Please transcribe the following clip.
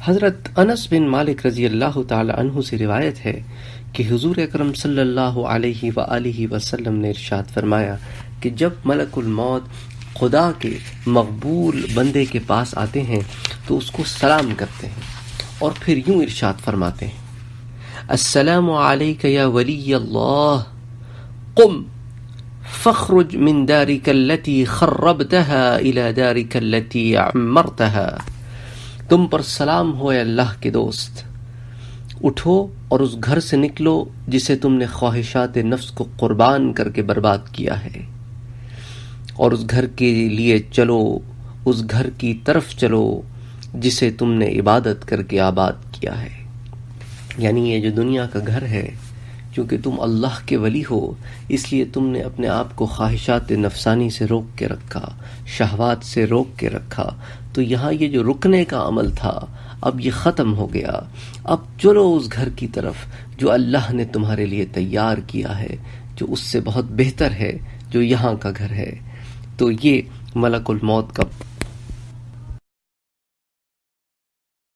حضرت انس بن مالک رضی اللہ تعالی عنہ سے روایت ہے کہ حضور اکرم صلی اللہ علیہ وآلہ وسلم نے ارشاد فرمایا کہ جب ملک الموت خدا کے مقبول بندے کے پاس آتے ہیں تو اس کو سلام کرتے ہیں اور پھر یوں ارشاد فرماتے ہیں: السلام علیک یا ولی اللہ، قم فاخرج من دارک التي خربتها الى دارک التي عمرتها، تم پر سلام ہو اے اللہ کے دوست، اٹھو اور اس گھر سے نکلو جسے تم نے خواہشات نفس کو قربان کر کے برباد کیا ہے، اور اس گھر کے لیے چلو، اس گھر کی طرف چلو جسے تم نے عبادت کر کے آباد کیا ہے۔ یعنی یہ جو دنیا کا گھر ہے، چونکہ تم اللہ کے ولی ہو اس لیے تم نے اپنے آپ کو خواہشات نفسانی سے روک کے رکھا، شہوات سے روک کے رکھا، تو یہاں یہ جو رکنے کا عمل تھا اب یہ ختم ہو گیا۔ اب چلو اس گھر کی طرف جو اللہ نے تمہارے لیے تیار کیا ہے، جو اس سے بہت بہتر ہے، جو یہاں کا گھر ہے۔ تو یہ ملک الموت کا